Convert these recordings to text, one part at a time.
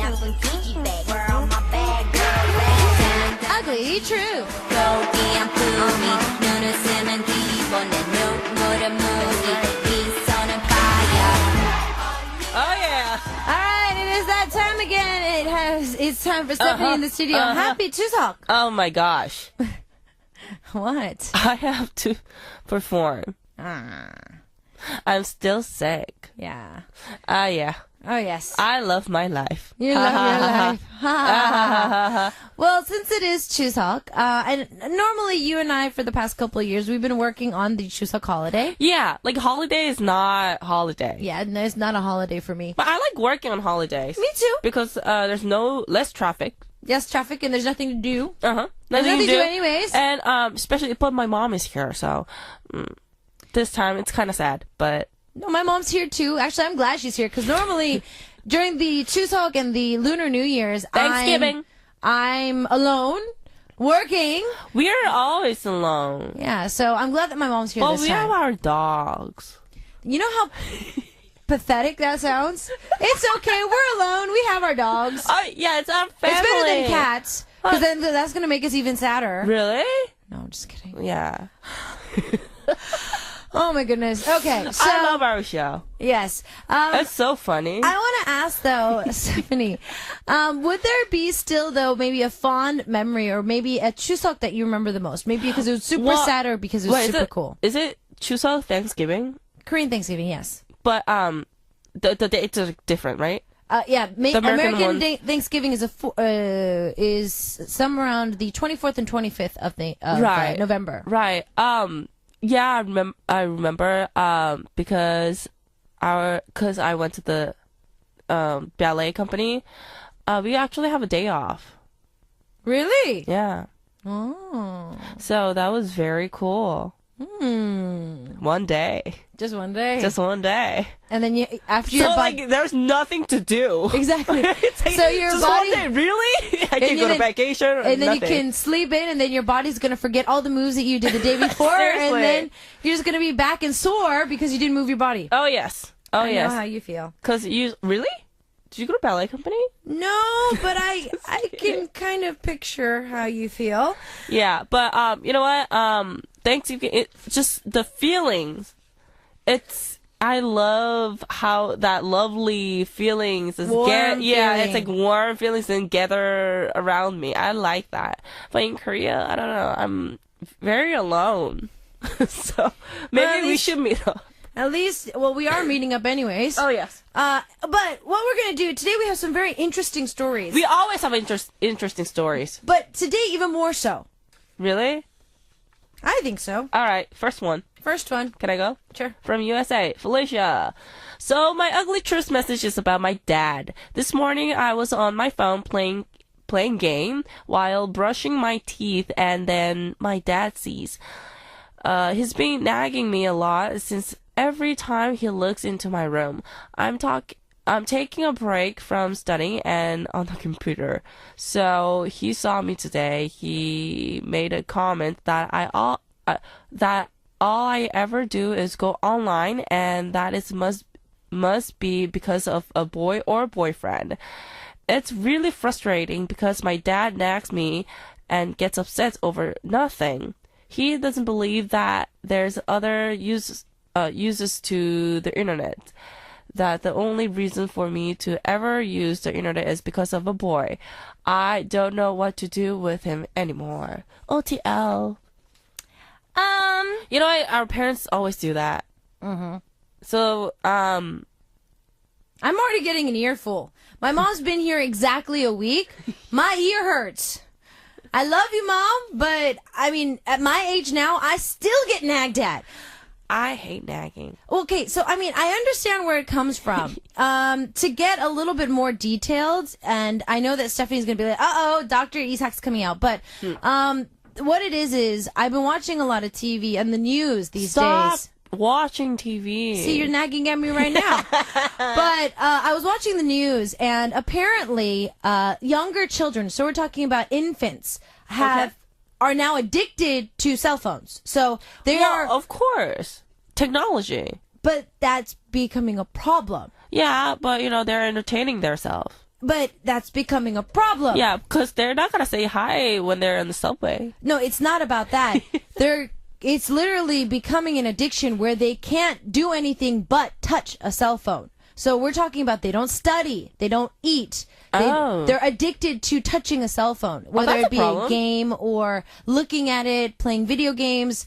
Ugly truth. Oh yeah. All right, it is that time again. It's time for Stephanie in the studio. Happy Chuseok. Oh my gosh. What? I have to perform. I'm still sick. Yeah. Yeah. Oh, yes. I love my life. You love your life. Well, since it is Chuseok, and normally you and I, for the past couple of years, we've been working on the Chuseok holiday. Yeah, like holiday is not holiday. Yeah, no, it's not a holiday for me. But I like working on holidays. Me too. Because there's less traffic. Yes, traffic, and there's nothing to do. Uh-huh. There's nothing to do anyways. And especially, but my mom is here, so this time it's kind of sad, but... No, my mom's here too. Actually, I'm glad she's here because normally during the Chuseok and the Lunar New Year's, Thanksgiving, I'm alone working. We are always alone. Yeah, so I'm glad that my mom's here this time. Well, we have our dogs. You know how pathetic that sounds? It's okay. We're alone. We have our dogs. Yeah, it's our family. It's better than cats because then that's going to make us even sadder. Really? No, I'm just kidding. Yeah. Oh my goodness. Okay, so I love our show. Yes, it's so funny. I want to ask though, Stephanie, would there be still though maybe a fond memory or maybe a Chuseok that you remember the most? Maybe because it was super sad or because it was super cool. Is it Chuseok Thanksgiving? Korean Thanksgiving, yes. But the dates are different, right? Yeah, American one... Thanksgiving is somewhere around the 24th and 25th of November. Right. Yeah, I remember because I went to the ballet company. We actually have a day off. Really? Yeah. Oh. So that was very cool. One day. Just one day. Just one day. And then after your body... like, there's nothing to do. Exactly. Like, so your just body... one day, really? I can go to vacation or and then nothing. you can sleep in, and then your body's going to forget all the moves that you did the day before, and then you're just going to be back and sore because you didn't move your body. Oh, yes. Oh, yes. I know how you feel. Because you... Really? Did you go to ballet company? No, but I can kind of picture how you feel. Yeah, but you know what? Thanksgiving, just the feelings. I love how that lovely feelings is it's like warm feelings and gather around me. I like that. But in Korea, I don't know. I'm very alone. So maybe we should meet up. At least, well, we are meeting up anyways. Oh, yes. But what we're going to do, today we have some very interesting stories. We always have interesting stories. But today even more so. Really? I think so. All right, first one. First one. Can I go? Sure. From USA, Felicia. So my ugly truth message is about my dad. This morning I was on my phone playing game while brushing my teeth, and then my dad sees. He's been nagging me a lot since every time he looks into my room. I'm taking a break from studying and on the computer. So he saw me today. He made a comment that all I ever do is go online, and that is must be because of a boy or boyfriend. It's really frustrating because my dad nags me and gets upset over nothing. He doesn't believe that there's other uses to the internet. That the only reason for me to ever use the internet is because of a boy. I don't know what to do with him anymore. OTL. You know, our parents always do that. Mm-hmm. So, I'm already getting an earful. My mom's been here exactly a week. My ear hurts. I love you, Mom, but, I mean, at my age now, I still get nagged at. I hate nagging. Okay, so, I mean, I understand where it comes from. To get a little bit more detailed, and I know that Stephanie's going to be like, uh-oh, Dr. Isak's coming out, but what it is I've been watching a lot of TV and the news these days. Watching TV. See, you're nagging at me right now. But I was watching the news, and apparently younger children, so we're talking about infants, are now addicted to cell phones. So they are... Of course. Technology. But that's becoming a problem. Yeah, but, you know, they're entertaining themselves. But that's becoming a problem. Yeah, because they're not gonna say hi when they're in the subway. No, it's not about that. It's literally becoming an addiction where they can't do anything but touch a cell phone. So we're talking about they don't study, they don't eat. They're addicted to touching a cell phone, whether it be a game or looking at it, playing video games,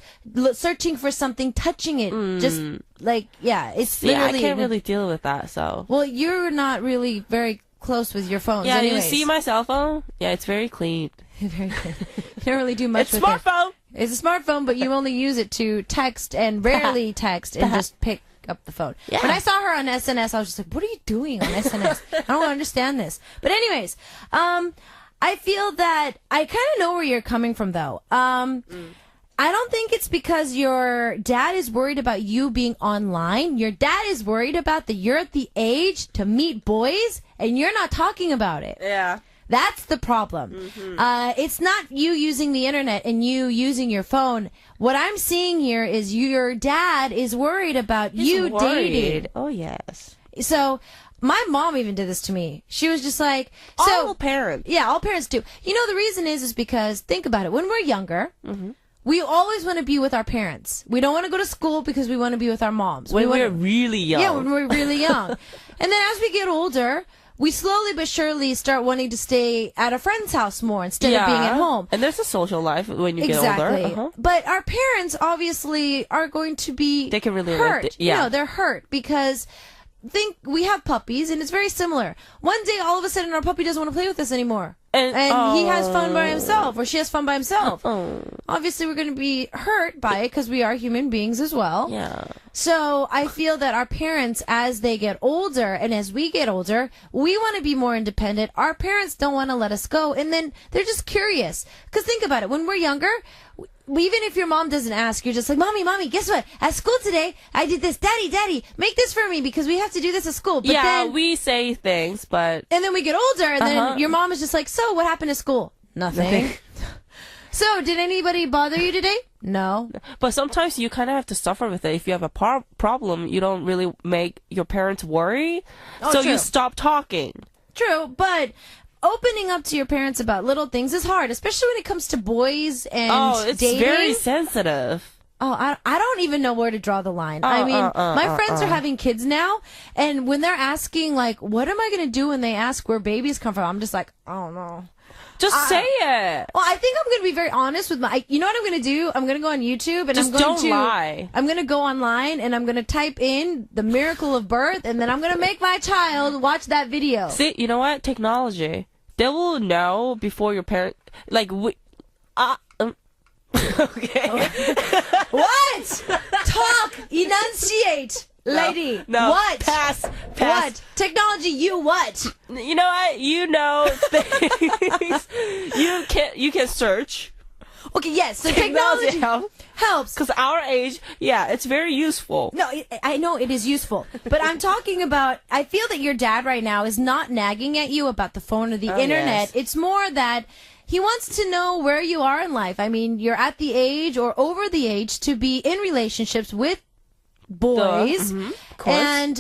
searching for something, touching it. Just like, it's literally... I can't really deal with that, so... Well, you're not really very close with your phones. Yeah, anyways. you see my cell phone? Yeah, it's very clean. Very clean. You don't really do much with smartphone. It's a smartphone, but you only use it to text and rarely text and just pick up the phone. Yeah. When I saw her on SNS, I was just like, what are you doing on SNS? I don't understand this. But anyways, I feel that I kind of know where you're coming from, though. I don't think it's because your dad is worried about you being online. Your dad is worried about that you're at the age to meet boys and you're not talking about it. Yeah. That's the problem. It's not you using the internet and you using your phone. What I'm seeing here is your dad is worried about dating. Oh, yes. So my mom even did this to me. She was just like... all parents. Yeah, all parents do. You know, the reason is because, think about it, when we're younger... We always want to be with our parents. We don't want to go to school because we want to be with our moms. When we're really young. Yeah, when we're really young. And then as we get older... We slowly but surely start wanting to stay at a friend's house more instead of being at home. And there's a social life when you get older. Exactly. But our parents obviously are going to be they can really hurt. Yeah. No, they're hurt because we have puppies and it's very similar. One day all of a sudden our puppy doesn't want to play with us anymore. And he has fun by himself or she has fun by himself. Obviously we're going to be hurt by it because we are human beings as well. Yeah. So I feel that our parents, as they get older and as we get older, we want to be more independent. Our parents don't want to let us go. And then they're just curious. Because think about it. When we're younger, even if your mom doesn't ask, you're just like, Mommy, guess what? At school today, I did this. Daddy, make this for me because we have to do this at school. But then, we say things, but... And then we get older and then your mom is just like, so what happened at school? Nothing. So, did anybody bother you today? No. But sometimes you kind of have to suffer with it. If you have a problem, you don't really make your parents worry. So true. You stop talking. True, but opening up to your parents about little things is hard, especially when it comes to boys and it's dating. very sensitive. Oh, I don't even know where to draw the line. I mean, my friends are having kids now, and when they're asking, like, what am I going to do when they ask where babies come from, I'm just like, I don't know. Just say it. Well, I think I'm going to be very honest with you know what I'm going to do? I'm going to go on YouTube and don't lie. I'm going to go online and I'm going to type in the miracle of birth and then I'm going to make my child watch that video. See, you know what? Technology. They will know before your parent, like, okay. What? Talk. Enunciate. Lady, no, what? Pass. What? Technology, you what? You know what? You know things. You can search. Okay, yes, so technology helps. Because our age, it's very useful. No, I know it is useful. But I'm talking about, I feel that your dad right now is not nagging at you about the phone or the internet. Yes. It's more that he wants to know where you are in life. I mean, you're at the age or over the age to be in relationships with boys, and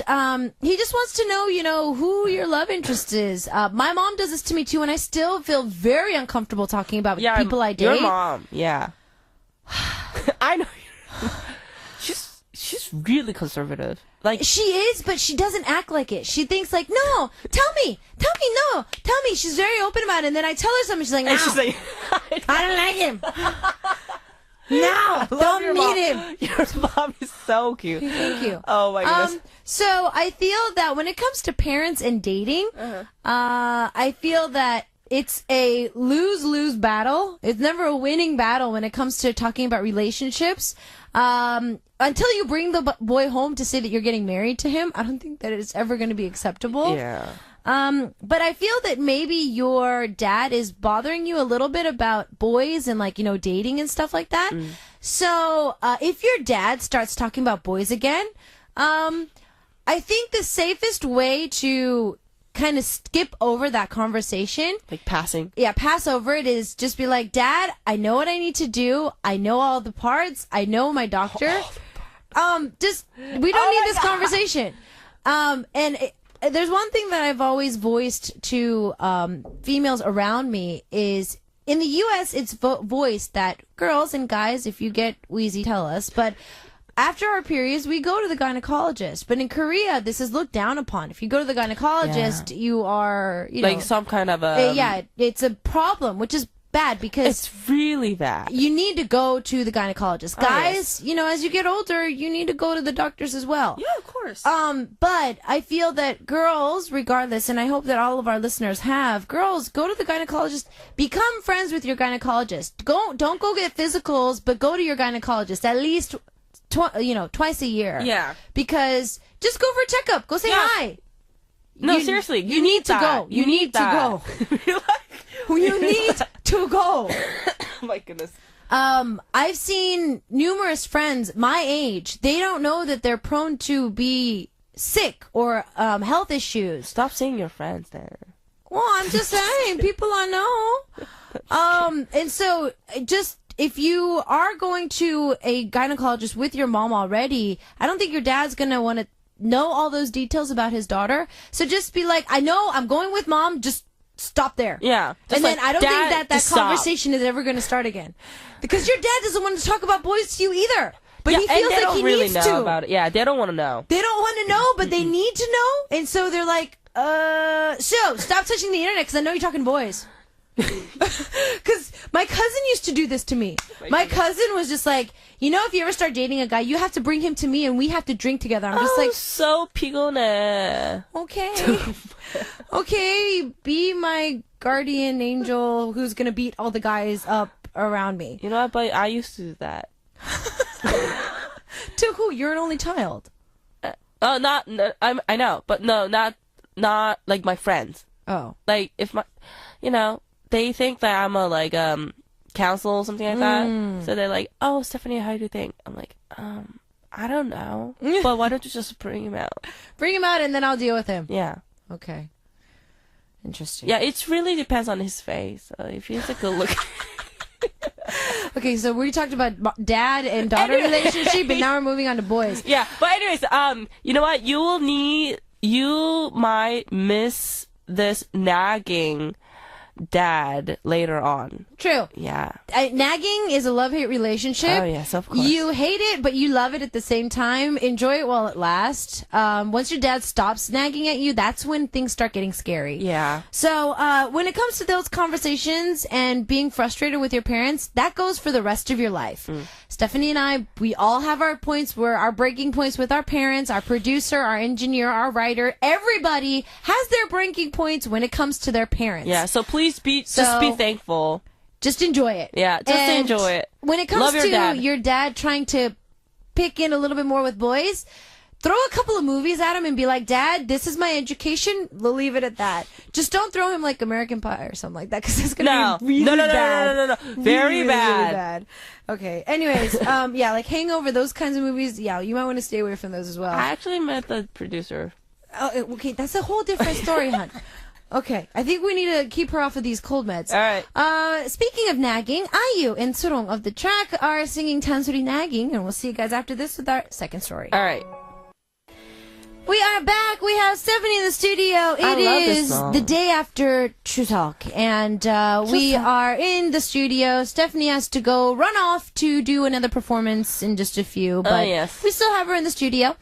he just wants to know, who your love interest is. My mom does this to me too, and I still feel very uncomfortable talking about people I date. Your mom, I know. She's really conservative. Like she is, but she doesn't act like it. She thinks like, no, tell me, no, tell me. She's very open about it, and then I tell her something. She's like, no, she's like, I don't like him. No, don't meet him. Your mom is so cute. Thank you. Oh my goodness. So I feel that when it comes to parents and dating, I feel that it's a lose-lose battle. It's never a winning battle when it comes to talking about relationships. Until you bring the boy home to say that you're getting married to him, I don't think that it's ever going to be acceptable. Yeah. But I feel that maybe your dad is bothering you a little bit about boys and dating and stuff like that. So, if your dad starts talking about boys again, I think the safest way to kind of skip over that conversation, like passing. Yeah, pass over it is just be like, Dad, I know what I need to do. I know all the parts. I know my doctor. We don't need this conversation. And there's one thing that I've always voiced to females around me is in the U.S. it's voiced that girls and guys, if you get wheezy, tell us. But after our periods, we go to the gynecologist. But in Korea, this is looked down upon. If you go to the gynecologist, you are, like some kind of a it's a problem, which is bad because it's really bad. You need to go to the gynecologist. Guys, as you get older, you need to go to the doctors as well. Yeah, of course. But I feel that girls, regardless, and I hope that all of our listeners have, girls, go to the gynecologist, become friends with your gynecologist. Don't go get physicals, but go to your gynecologist at least twice a year. Yeah. Because just go for a checkup. Go say hi. No, seriously, you need to go. You need to go. You need to go. Oh my goodness. I've seen numerous friends my age. They don't know that they're prone to be sick or health issues. Stop seeing your friends then. Well, I'm just saying, people I know. And so just if you are going to a gynecologist with your mom already, I don't think your dad's going to want to know all those details about his daughter. So just be like, I know I'm going with mom, just stop there. Yeah. And then I don't think that conversation is ever going to start again. Because your dad doesn't want to talk about boys to you either. But he feels like he needs to. About it. Yeah, they don't want to know. They don't want to know, but they need to know. And so they're like, so stop touching the internet because I know you're talking boys. Because my cousin used to do this to me. My cousin was just like, if you ever start dating a guy, you have to bring him to me and we have to drink together. I'm just like, so 피곤해. Okay. Okay, be my guardian angel who's going to beat all the guys up around me. You know what, but I used to do that. To who? You're an only child. I know, but no, not like my friends. Oh. Like, if they think that I'm a, counsel or something like that. So they're like, oh, Stephanie, how do you think? I'm like, I don't know. But why don't you just bring him out? Bring him out and then I'll deal with him. Yeah. Okay. Interesting. Yeah, it really depends on his face. If he's a good look. Okay, so we talked about dad and daughter relationship, but now we're moving on to boys. Yeah, but anyways, you know what? You might miss this nagging dad later on. True. Yeah. Nagging is a love-hate relationship. Oh, yes, of course. You hate it, but you love it at the same time. Enjoy it while it lasts. Once your dad stops nagging at you, that's when things start getting scary. Yeah. So when it comes to those conversations and being frustrated with your parents, that goes for the rest of your life. Stephanie and I, we all have our points, our breaking points with our parents, our producer, our engineer, our writer. Everybody has their breaking points when it comes to their parents. Yeah, so please just be thankful. Just enjoy it. Yeah, just enjoy it. When it comes to your dad trying to pick in a little bit more with boys, throw a couple of movies at him and be like, Dad, this is my education. We'll leave it at that. Just don't throw him like American Pie or something like that because it's going to be really bad. No. Very bad. Really bad. Okay. Anyways, yeah, like Hangover, those kinds of movies, yeah, you might want to stay away from those as well. I actually met the producer. Oh, okay, that's a whole different story, hon. Okay, I think we need to keep her off of these cold meds. All right. Speaking of nagging, IU and Surong of the track are singing Tansuri Nagging, and we'll see you guys after this with our second story. All right. We are back. We have Stephanie in the studio. It is the day after Chuseok, and we are in the studio. Stephanie has to go run off to do another performance in just a few, but yes. We still have her in the studio.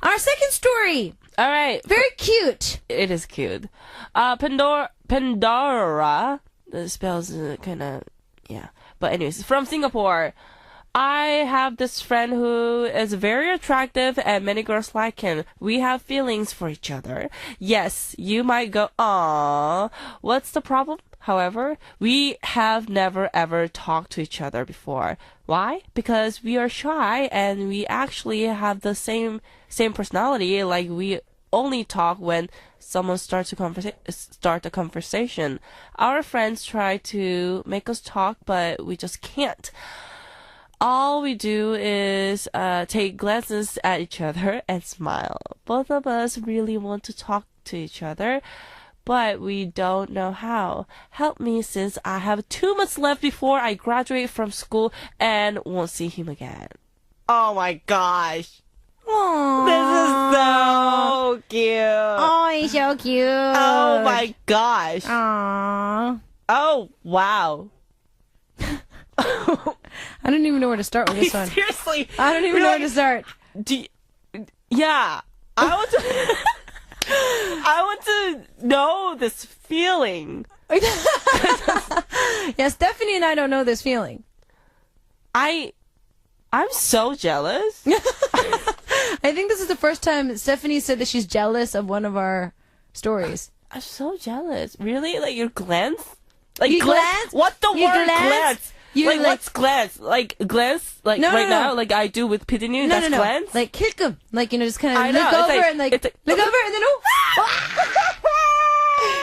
Our second story. All right. Very cute. It is cute. Pandora, the spells kind of, yeah. But anyways, from Singapore, I have this friend who is very attractive and many girls like him. We have feelings for each other. Yes, you might go, aww, what's the problem? However, we have never ever talked to each other before. Why? Because we are shy and we actually have the same personality. Like, we only talk when someone starts start a conversation. Our friends try to make us talk, but we just can't. All we do is take glances at each other and smile. Both of us really want to talk to each other, but we don't know how. Help me, since I have 2 months left before I graduate from school and won't see him again. Oh my gosh. Aww. This is so cute. Oh, he's so cute. Oh my gosh. Aww. Oh, wow. I don't even know where to start with this one. Seriously. I don't even know where to start. Yeah. I want to I want to know this feeling. Yeah, Stephanie and I don't know this feeling. I'm so jealous. I think this is the first time that Stephanie said that she's jealous of one of our stories. I'm so jealous. Really? Like your glance? Like You glance? What the You word glance? glance? You like like- what's glance? Like glance? Like No, right no, no. now? Like I do with Pitinu? No, That's no, no. glance? Like, kick him. Like, just kind I of know, look it's over like- and it's like- look over and then,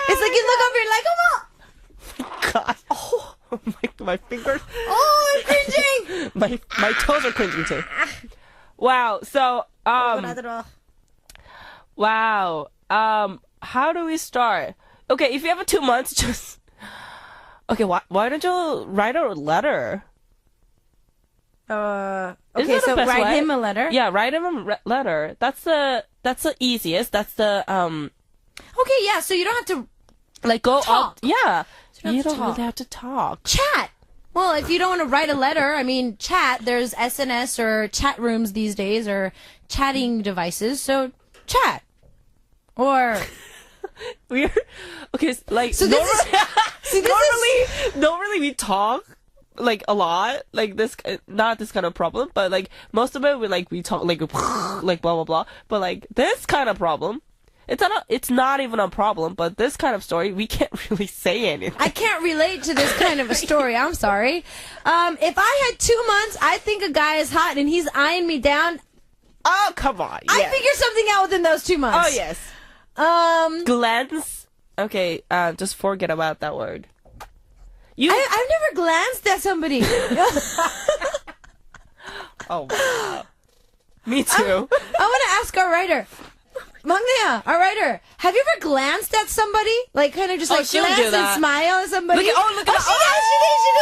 it's like you look over and like, oh, God. Oh, my fingers. oh, I'm cringing. My toes are cringing too. Wow. So, wow. How do we start? Okay, if you have 2 months, just okay. Why don't you write a letter? Okay, Isn't that so the best write way? him a letter. Yeah, write him a letter. That's the easiest. That's the Okay, yeah. So you don't have to like go Talk. up. Yeah, You don't you have to don't talk. really have to talk. chat. Well, if you don't want to write a letter, I mean, chat. There's SNS or chat rooms these days, or chatting devices. So chat. Or We're okay. Like So this normally, see, this normally we talk like a lot, like this, not this kind of problem, but like most of it we talk like like blah blah blah. But like this kind of problem, it's not even a problem. But this kind of story, we can't really say anything. I can't relate to this kind of a story. I'm sorry. If I had 2 months, I think a guy is hot and he's eyeing me down. Oh come on! I yes. figure something out within those 2 months. Oh yes. Glance. Glance. Okay, just forget about that word. You. I've never glanced at somebody. Oh wow. Me too. I want to ask our writer. Mangya, our writer, have you ever glanced at somebody? Like, kind of just like she would glance do that. and smile at somebody? Look at she did.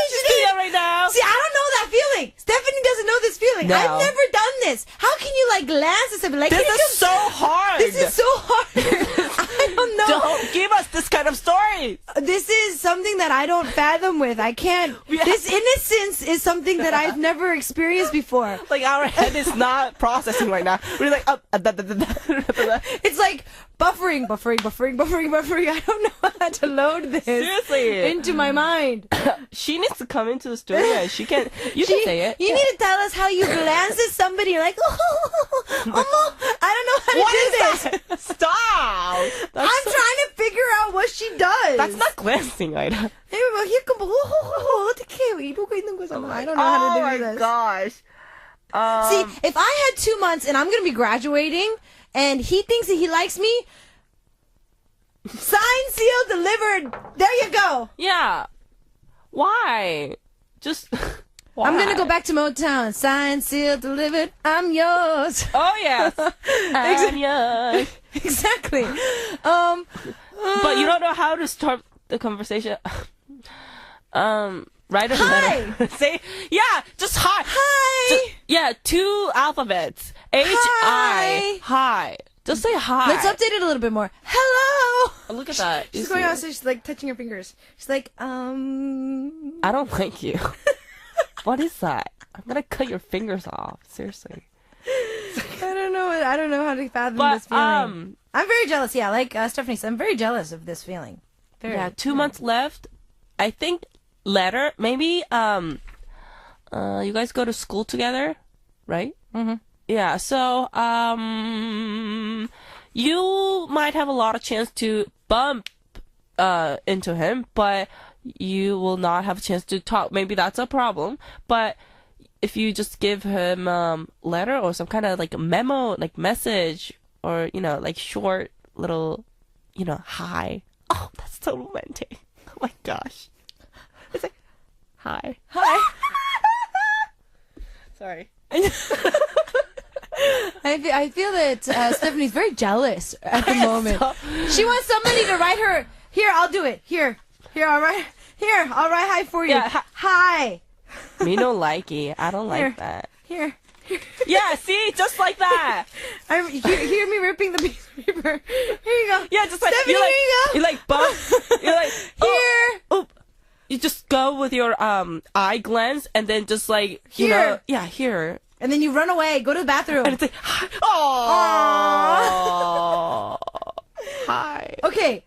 She's doing that right now. See, I don't know that feeling. Stephanie doesn't know this feeling. No. I've never done this. How can you, like, glance at somebody? Like, This can you is so hard. This is so hard. I don't know. Don't give us this kind of story. This is something that I don't fathom with. I can't. This innocence is something that I've never experienced before. Like our head is not processing right now. We're like, It's like buffering. I don't know how to load this seriously. into my mind. She needs to come into the studio. She can. You can say it. You need to tell us how you glance at somebody. You're like, I don't know how to What do is this. that? Stop. I'm trying to figure out what she does. That's not glancing, right? Hey, 막 here come 어떻게 이러고 있는 거잖아. I don't know how to do Oh this. my gosh. See, if I had 2 months and I'm going to be graduating and he thinks that he likes me, signed, sealed, delivered. There you go. Yeah. Why? Just. Why? I'm going to go back to Motown. Signed, sealed, delivered. I'm yours. Oh yes. I'm yours. Exactly. But you don't know how to start the conversation. Write a letter. Say, yeah, just hi. Hi. Yeah, 2 alphabets. H-I. Hi. Just say hi. Let's update it a little bit more. Hello. Oh, look at that. She's going on, so she's like touching her fingers. She's like, I don't like you. What is that? I'm gonna cut your fingers off. Seriously. I don't know how to fathom But, this feeling. I'm very jealous. Yeah, like Stephanie said, I'm very jealous of this feeling. Very. Yeah, 2 months left. I think letter. Maybe you guys go to school together, right? Mhm. Yeah. So you might have a lot of chance to bump into him, but you will not have a chance to talk. Maybe that's a problem. But if you just give him letter or some kind of like a memo, like message, or like short little, hi. Oh, that's so romantic. Oh my gosh. It's like, hi. Sorry. I feel that Stephanie's very jealous at the moment. She wants somebody to write her. Here, I'll do it. Here, I'll write. Here, I'll write hi for you. Yeah, hi. Me no likey. I don't like Here. that. Here, Yeah, see? Just like that. Hear me ripping the piece of paper. Here you go. Yeah, just like, Stephanie, you like, here you go. you like bump. You're like, Here. oh. You just go with your eye glance and then just like, you Here. know, yeah, here. And then you run away. Go to the bathroom. And it's like, oh. Hi. Okay.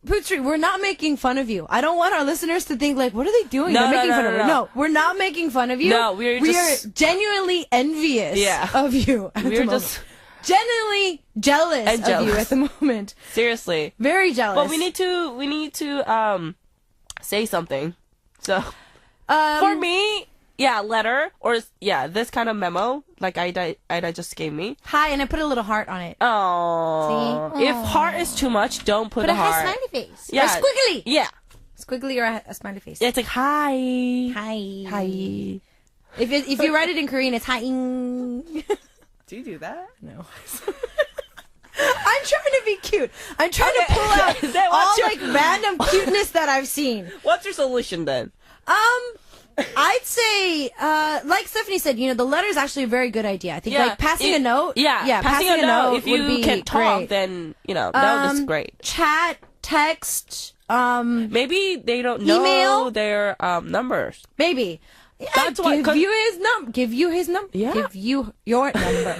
Poochie, we're not making fun of you. I don't want our listeners to think like, what are they doing? No, They're no, making no, fun no, of no. her. No, we're not making fun of you. No, we are genuinely envious of you at the We're moment. just Genuinely jealous of you at the moment. seriously. Very jealous. But we need to say something. So for me, yeah, letter or this kind of memo like Ida just gave me. Hi, and I put a little heart on it. Oh, See? if heart is too much, don't put Put a a heart. high smiley face. Yeah. Or squiggly. Yeah, Squiggly or a smiley face. it's like hi, Hi. hi. If you write it in Korean, it's hi. Do you do that? No. I'm trying to be cute. I'm trying to pull out Then all what's your- like random cuteness that I've seen. What's your solution then? I'd say, like Stephanie said, you know, the letter is actually a very good idea. I think like passing a note. Yeah, passing a note. If would you be can talk, great. then note is great. Chat, text, Maybe they don't know Email? their numbers. maybe. Yeah, That's why- give 'cause- you his number. Give you his number. Yeah. Give you your number.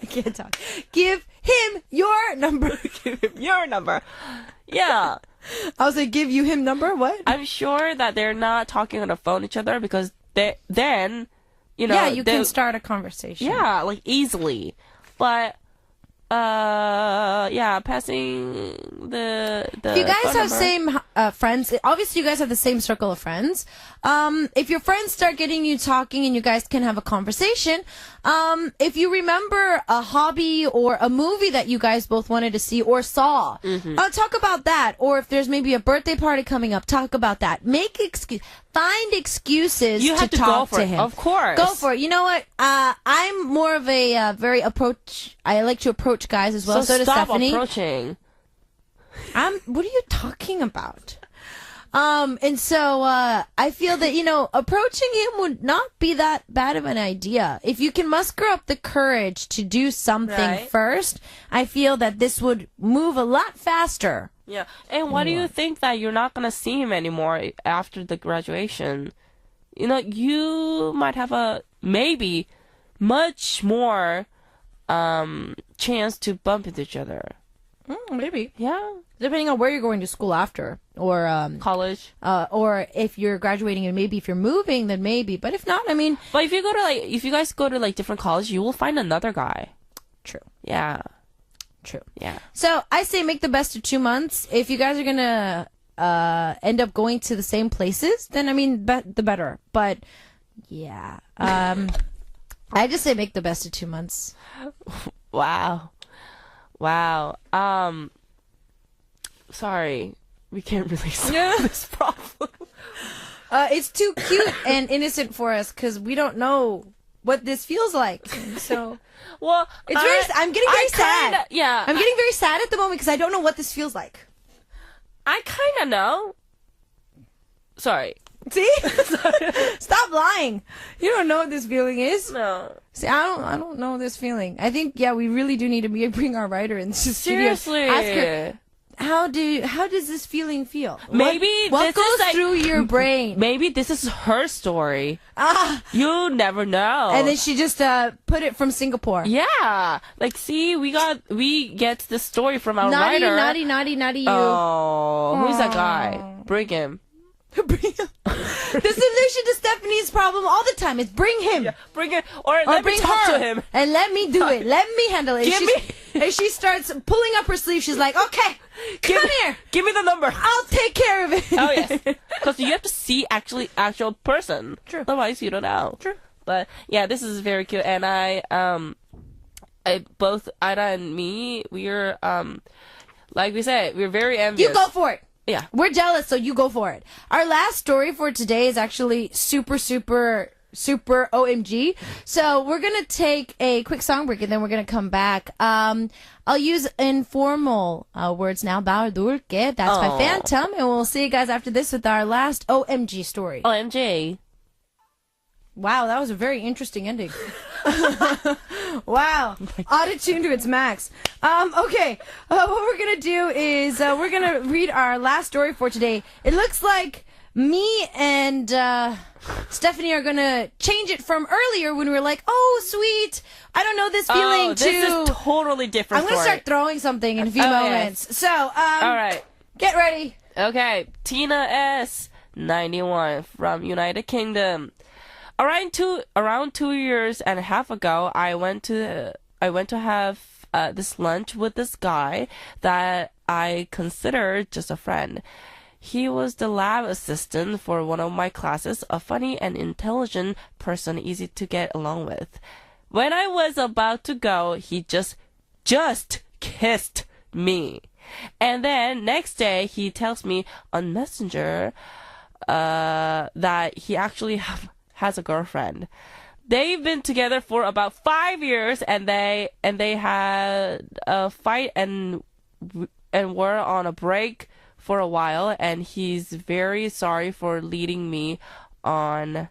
I can't talk. Give him your number. Give him your number. Yeah. I was like, give you him number? What? I'm sure that they're not talking on the phone each other because then, yeah, you they- can start a conversation. Yeah, like easily. But passing the If you guys phone have number. same friends, obviously you guys have the same circle of friends. If your friends start getting you talking and you guys can have a conversation, if you remember a hobby or a movie that you guys both wanted to see or saw, talk about that. Or if there's maybe a birthday party coming up, talk about that. Find excuses You to have to go talk for to it, him. of course. Go for it. You know what? I'm more of a I like to approach guys as well. So does stop Stephanie. approaching. What are you talking about? And so, I feel that, approaching him would not be that bad of an idea. If you can muster up the courage to do something Right. first, I feel that this would move a lot faster. Yeah. And why do you think that you're not going to see him anymore after the graduation? You might have a maybe much more chance to bump into each other. Maybe. Yeah. Depending on where you're going to school after, or College. or if you're graduating, and maybe if you're moving, then maybe. But if not, I mean, But if you guys go to different college, you will find another guy. true, Yeah. true. Yeah. So I say make the best of 2 months. If you guys are gonna end up going to the same places, then I mean, the better. But yeah, I just say make the best of 2 months. Wow. Sorry, we can't really solve this problem. It's too cute and innocent for us because we don't know what this feels like. So Well, I'm getting very sad. Yeah. I'm getting very sad at the moment because I don't know what this feels like. I kind of know. Sorry. See? Stop lying. You don't know what this feeling is. No. See, I don't know this feeling. I think we really do need to bring our writer in the studio. Seriously. Ask her, how does this feeling feel? Maybe what this goes is like- through your brain? Maybe this is her story. Ah, You never know. and then she just put it from Singapore. Yeah. Like, see, we get the story from our Naughty, writer. naughty, you. Oh, who's that guy? Bring him. The solution to Stephanie's problem all the time is bring him. Bring him. Or Or let bring me talk her to him. and let me do it. Let me handle it. Give me- And she starts pulling up her sleeve. She's like, "Okay, come here. Give me the number. I'll take care of it." Oh, yes. Because you have to see actual person. True. Otherwise, you don't know. True. But, yeah, this is very cute. And both Ida and me, we're, like we said, we're very envious. You go for it. Yeah. We're jealous, so you go for it. Our last story for today is actually super OMG. So we're going to take a quick song break and then we're going to come back. I'll use informal words now. Baudurke. That's by Aw. Phantom. And we'll see you guys after this with our last OMG story. OMG. Wow, that was a very interesting ending. Wow. Auto-tune to its max. Okay. What we're going to do is we're going to read our last story for today. It looks like me and Stephanie are going to change it from earlier when we were like, oh, sweet, I don't know this feeling, this is totally different. I'm going to start throwing something in a few moments. So, all right. Get ready. Okay. Tina S. 91 from United Kingdom. Around 2.5 years ago, I went to have this lunch with this guy that I considered just a friend. He was the lab assistant for one of my classes, a funny and intelligent person, easy to get along with. When I was about to go, he just kissed me. And then next day, he tells me on Messenger that he actually has a girlfriend. They've been together for about 5 years, and they had a fight and were on a break for a while, and he's very sorry for leading me on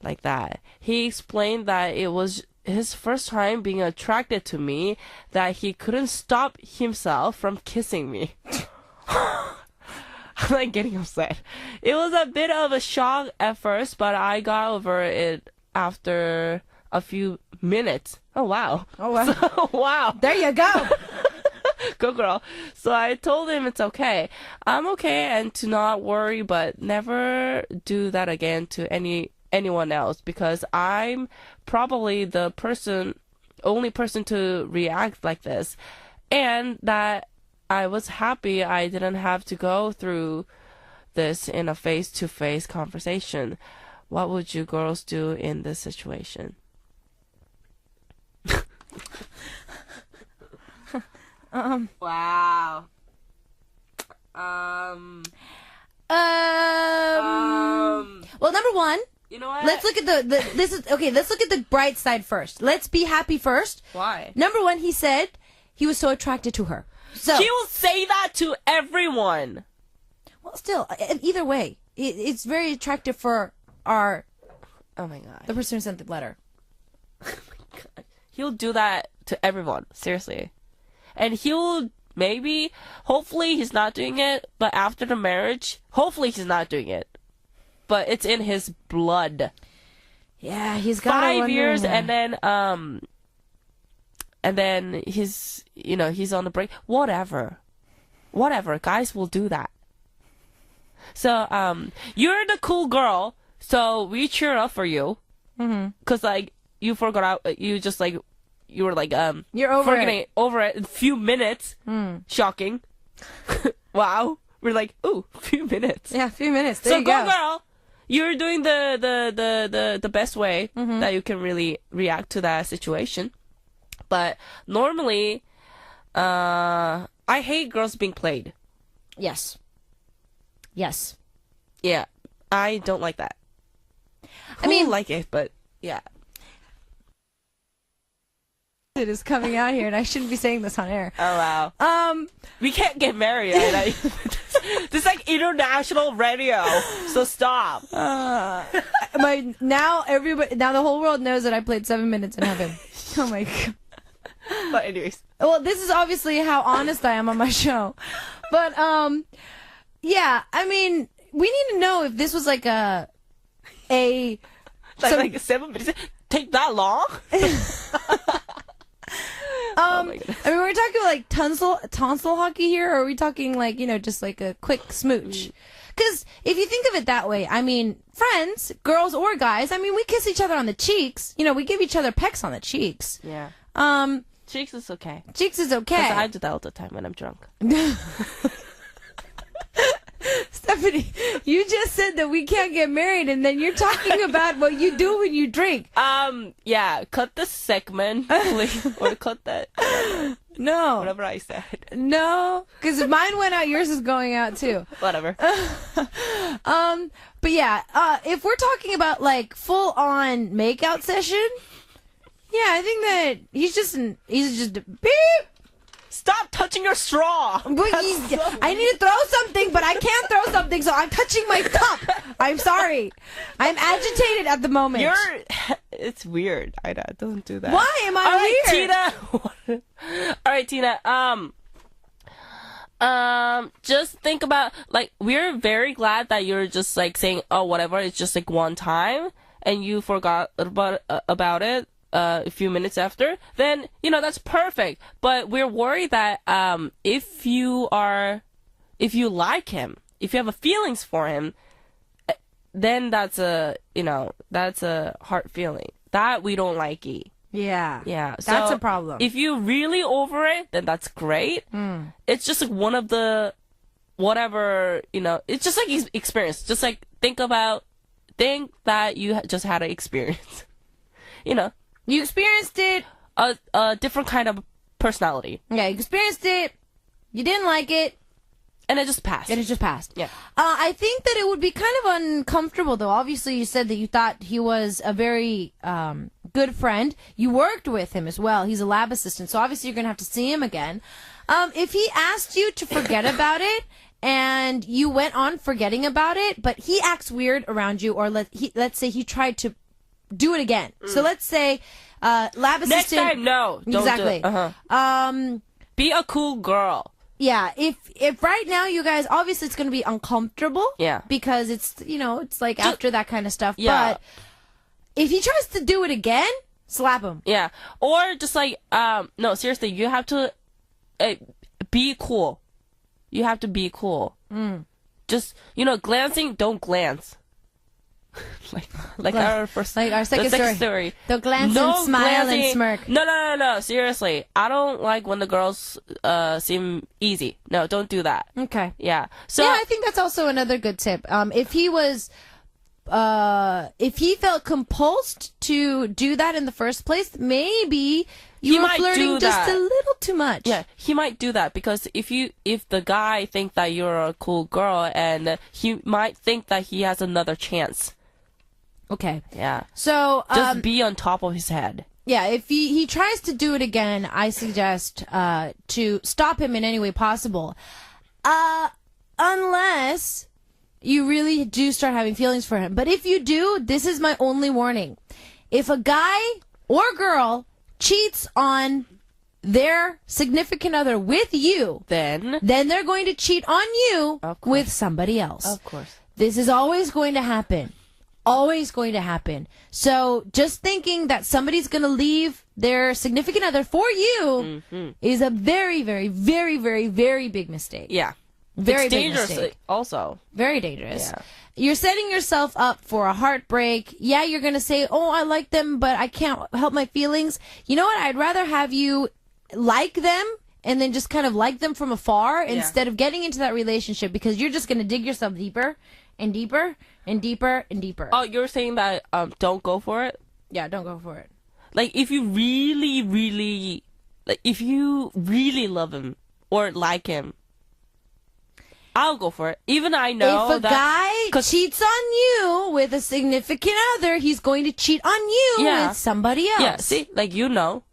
like that. He explained that it was his first time being attracted to me, that he couldn't stop himself from kissing me. I'm like getting upset. It was a bit of a shock at first, but I got over it after a few minutes. Oh wow. Oh wow. So, wow. There you go. Go girl. So I told him it's okay. I'm okay and to not worry, but never do that again to anyone else, because I'm probably the only person to react like this, and that I was happy I didn't have to go through this in a face-to-face conversation. What would you girls do in this situation? Wow. Well, number one, you know what? let's look at let's look at the bright side first. Let's be happy first. Why? Number one, he said he was so attracted to her. So he will say that to everyone. Well, still, either way, it's very attractive for oh my god, the person who sent the letter. Oh my god, he'll do that to everyone, seriously, and hopefully he's not doing it, but after the marriage, hopefully he's not doing it, but it's in his blood. Yeah, he's got 5 years, and then he's on the break. Whatever, guys will do that. So, you're the cool girl, so we cheer up for you. Mm-hmm. Cause like, you forgot out, you were like, you're over it in a few minutes. Shocking. Wow. We're like, ooh, few minutes. Yeah, a few minutes. There you go, girl. You're doing the best way that you can really react to that situation. But normally, I hate girls being played. Yes. Yes. Yeah, I don't like that. I mean, like it, but yeah. It is coming out here, and I shouldn't be saying this on air. Oh wow. We can't get married. Right? This is like international radio, so stop. Now the whole world knows that I played 7 minutes in heaven. Oh my god. But anyways. Well, this is obviously how honest I am on my show. But, yeah, I mean, we need to know if this was like like 7 minutes. Take that long? I mean, we're talking like tonsil hockey here, or are we talking like, just like a quick smooch? Because if you think of it that way, I mean, friends, girls or guys, I mean, we kiss each other on the cheeks. We give each other pecks on the cheeks. Yeah. Cheeks is okay. Cheeks is okay. Because I do that all the time when I'm drunk. Stephanie, you just said that we can't get married, and then you're talking about what you do when you drink. Yeah, cut the segment, please. Or cut that. No. Whatever I said. No, because if mine went out, yours is going out too. Whatever. But yeah, if we're talking about like full on makeout session, yeah, I think that he's just beep. Stop touching your straw. I need to throw something, but I can't throw something, so I'm touching my cup. I'm sorry. I'm agitated at the moment. It's weird. Ida, don't do that. Why am I weird? All right, Tina. Just think about, like, we're very glad that you're just like saying, oh, whatever, it's just like one time, and you forgot about it a few minutes after. Then that's perfect. But we're worried that if you like him, if you have a feelings for him, then that's a heart feeling that we don't like it. Yeah. So That's a problem. If you're really over it, then that's great. It's just like one of the whatever, it's just like experience. Just like think that you just had an experience. You experienced it. A different kind of personality. Yeah, you experienced it. You didn't like it. And it just passed. Yeah. I think that it would be kind of uncomfortable, though. Obviously, you said that you thought he was a very good friend. You worked with him as well. He's a lab assistant, so obviously you're going to have to see him again. If he asked you to forget about it and you went on forgetting about it, but he acts weird around you, or let's say he tried to do it again. So let's say lab assistant... Next time, no. Don't exactly. Do it. Be a cool girl. Yeah, if right now you guys, obviously it's going to be uncomfortable. Yeah. Because it's, it's like after that kind of stuff. Yeah. But if he tries to do it again, slap him. Yeah. Or just like, no, seriously, you have to be cool. You have to be cool. Just, glancing, don't glance. like our second story. Don't glance and smile and smirk. No. Seriously, I don't like when the girls seem easy. No, don't do that. Okay. Yeah. So yeah, I think that's also another good tip. If he felt compulsed to do that in the first place, maybe you were flirting just a little too much. Yeah, he might do that because if the guy thinks that you're a cool girl, and he might think that he has another chance. Okay. Yeah. So just be on top of his head. Yeah, if he tries to do it again, I suggest to stop him in any way possible. Unless you really do start having feelings for him. But if you do, this is my only warning. If a guy or girl cheats on their significant other with you, then they're going to cheat on you with somebody else. Of course. This is always going to happen. Always going to happen. So just thinking that somebody's going to leave their significant other for you is a very, very, very, very, very big mistake. Yeah. Very it's big dangerous mistake. Also. Very dangerous. Yeah. You're setting yourself up for a heartbreak. Yeah, you're going to say, oh, I like them, but I can't help my feelings. You know what? I'd rather have you like them and then just kind of like them from afar instead of getting into that relationship, because you're just going to dig yourself deeper and deeper and deeper and deeper. Oh, you're saying that don't go for it? Yeah, don't go for it. Like, if you really, really, if you really love him or like him, I'll go for it. Even I know if a guy cheats on you with a significant other, he's going to cheat on you with somebody else. Yeah, see, like you know,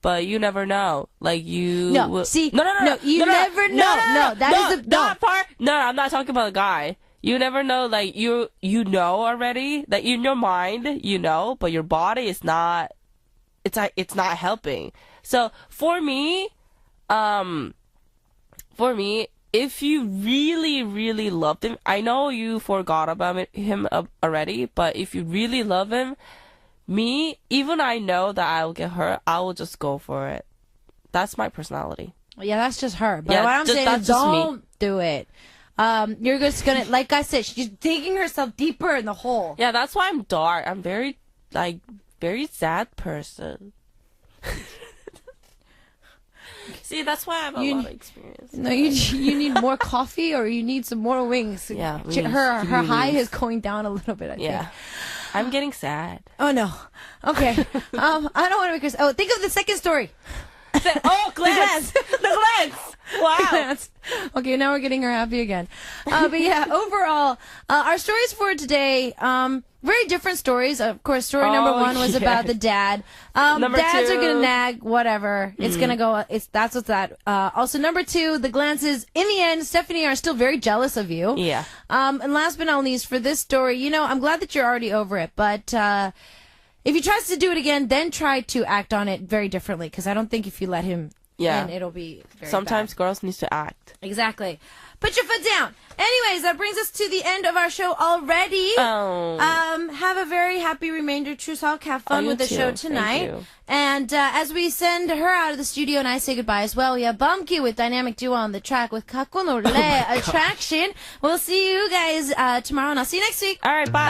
but you never know. Like you. No, see, you never know. No, that is that part. No, I'm not talking about a guy. You never know. Like you know already. Like in your mind, but your body is not. It's not helping. So for me, if you really, really loved him, I know you forgot about him already, but if you really love him, even I know that I will get hurt, I will just go for it. That's my personality. Yeah, that's just her. But what I'm saying is don't do it. You're just gonna, like I said, she's digging herself deeper in the hole. Yeah, that's why I'm dark. I'm very sad person. See, that's why I have a lot of experience. No, you need more coffee, or you need some more wings. Yeah, her high is going down a little bit, I think. I'm getting sad. Oh, no. Okay. I don't want to make her... Oh, think of the second story. Glance. The glance. Wow. Glance. Okay, now we're getting her happy again. But yeah, overall, our stories for today, very different stories. Of course, story number 1 was about the dad. Number Dads 2. are gonna nag, whatever. It's gonna go. That's what's that. Also, number 2, the glances. In the end, Stephanie are still very jealous of you. Yeah. And last but not least, for this story, I'm glad that you're already over it, but. If he tries to do it again, then try to act on it very differently, because I don't think if you let him in, it'll be very Sometimes bad. girls need to act. Exactly. Put your foot down. Anyways, that brings us to the end of our show already. Oh. Have a very happy remainder, Chuseok. Have fun with the too. show Thank tonight. you. And as we send her out of the studio and I say goodbye as well, we have Bumkey with Dynamic Duo on the track with Kakonole Attraction. We'll see you guys tomorrow, and I'll see you next week. All right, bye.